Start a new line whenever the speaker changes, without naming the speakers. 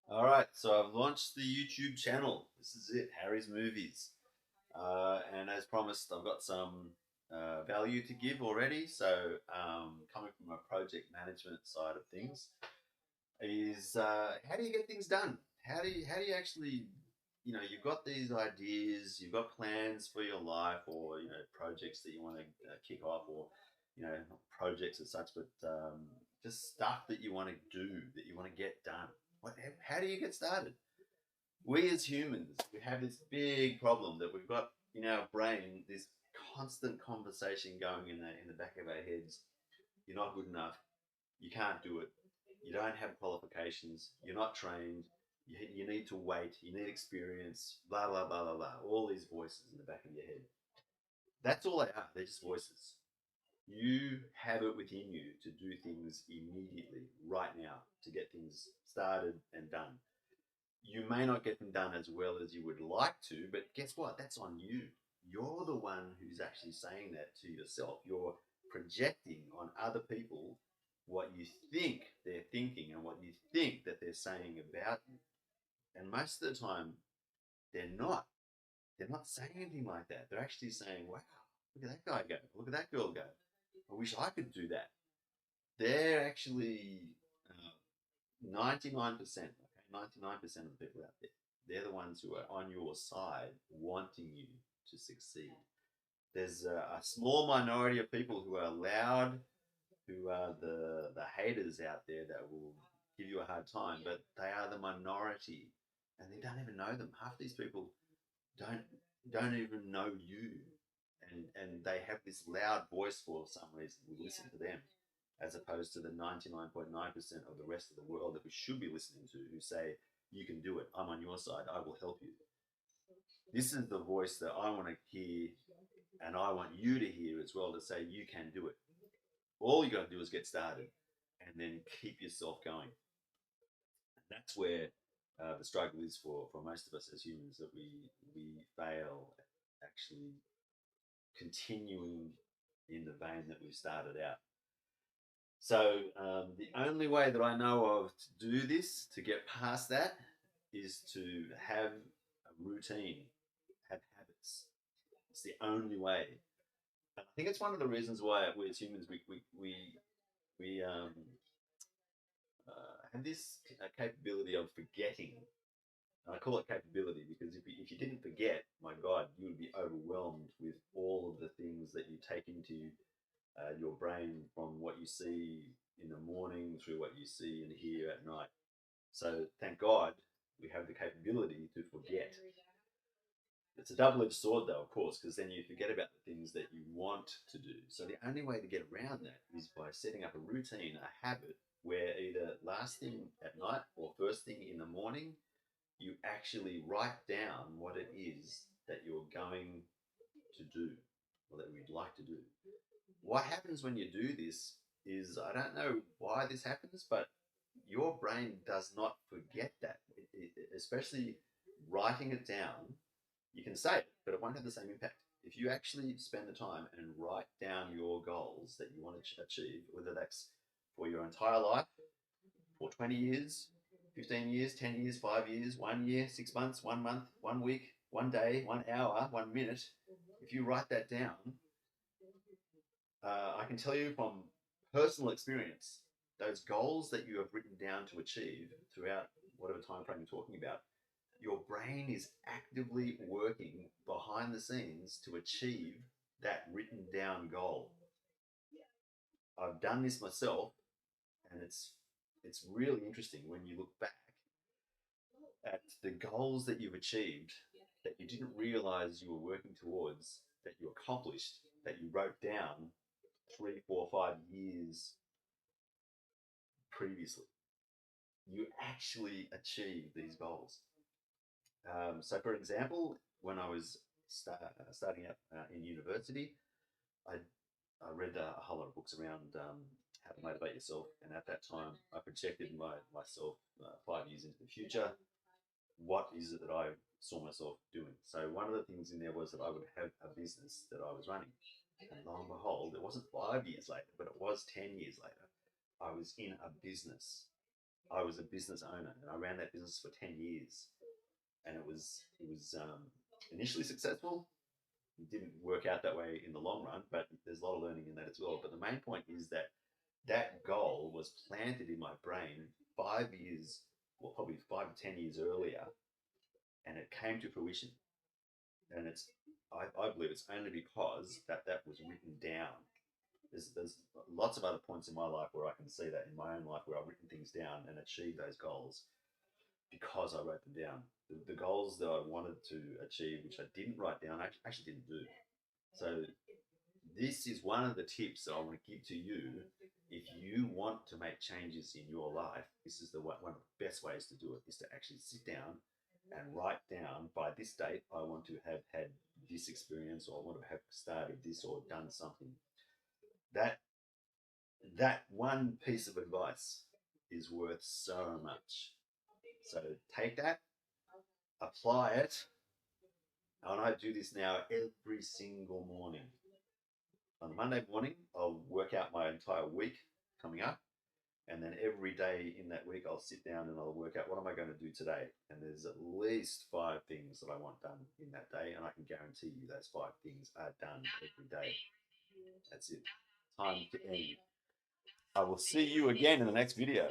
All right, so I've launched the YouTube channel. This is it, Harry's Movies. And as promised, I've got some value to give already. So, coming from a project management side of things, is how do you get things done? How do you actually, you've got these ideas, you've got plans for your life, or projects that you want to kick off, or not projects as such, but just stuff that you want to do, that you want to get done. How do you get started? We as humans, we have this big problem that we've got in our brain, this constant conversation going in the back of our heads. You're not good enough. You can't do it. You don't have qualifications. You're not trained. You need to wait. You need experience. Blah blah blah blah blah. All these voices in the back of your head. That's all they are. They're just voices. You have it within you to do things immediately, right now, to get things started and done. You may not get them done as well as you would like to, but guess what? That's on you. You're the one who's actually saying that to yourself. You're projecting on other people what you think they're thinking and what you think that they're saying about you. And most of the time, they're not. They're not saying anything like that. They're actually saying, wow, look at that guy go. Look at that girl go. I wish I could do that. They're actually 99%, okay, 99% of the people out there, they're the ones who are on your side wanting you to succeed. There's a small minority of people who are loud, who are the haters out there that will give you a hard time, but they are the minority, and they don't even know them. Half these people don't don't even know you, and they have this loud voice for some reason. We listen to them as opposed to the 99.9% of the rest of the world that we should be listening to, who say, you can do it. I'm on your side. I will help you. This is the voice that I want to hear, and I want you to hear as well, to say, you can do it. All you got to do is get started and then keep yourself going. And that's where the struggle is for most of us as humans, that we fail at actually continuing in the vein that we started out. So the only way that I know of to do this, to get past that, is to have a routine, have habits. It's the only way. And I think it's one of the reasons why we as humans we have this capability of forgetting. And I call it capability because if you didn't forget, my God, you would be overwhelmed with all of the things that you take into your brain, from what you see in the morning through what you see and hear at night. So thank God we have the capability to forget. It's a double-edged sword, though, of course, because then you forget about the things that you want to do. So the only way to get around that is by setting up a routine, a habit, where either last thing at night or first thing in the morning, you actually write down what it is that you're going to do, or that we'd like to do. What happens when you do this is, I don't know why this happens, but your brain does not forget that. Especially writing it down, you can say it, but it won't have the same impact. If you actually spend the time and write down your goals that you want to achieve, whether that's for your entire life, for 20 years, 15 years, 10 years, 5 years, 1 year, 6 months, 1 month, 1 week, 1 day, 1 hour, 1 minute, if you write that down, I can tell you from personal experience, those goals that you have written down to achieve throughout whatever time frame you're talking about, your brain is actively working behind the scenes to achieve that written down goal. I've done this myself, and it's really interesting when you look back at the goals that you've achieved that you didn't realize you were working towards, that you accomplished, that you wrote down 3, 4, 5 years previously. You actually achieve these goals. So, for example, when I was starting out in university, I, I read a whole lot of books around how to motivate yourself. And at that time, I projected myself 5 years into the future. What is it that I saw myself doing? So, one of the things in there was that I would have a business that I was running. And lo and behold, it wasn't 5 years later, but it was 10 years later. I was in a business. I was a business owner and I ran that business for 10 years, and it was initially successful. It didn't work out that way in the long run, but there's a lot of learning in that as well. But the main point is that that goal was planted in my brain 5 years, well, probably 5 to 10 years earlier, and it came to fruition. And I believe it's only because that was written down. There's lots of other points in my life where I can see that in my own life where I've written things down and achieved those goals because I wrote them down. The goals that I wanted to achieve, which I didn't write down, I actually didn't do. So this is one of the tips that I want to give to you. If you want to make changes in your life, this is one of the best ways to do it, is to actually sit down and write down, by this date I want to have had this experience, or I want to have started this or done something. That that one piece of advice is worth so much. So take that, apply it, and I do this now every single morning. On Monday morning, I'll work out my entire week coming up. And then every day in that week, I'll sit down and I'll work out, what am I going to do today? And there's at least 5 things that I want done in that day. And I can guarantee you those 5 things are done every day. That's it. Time to end. I will see you again in the next video.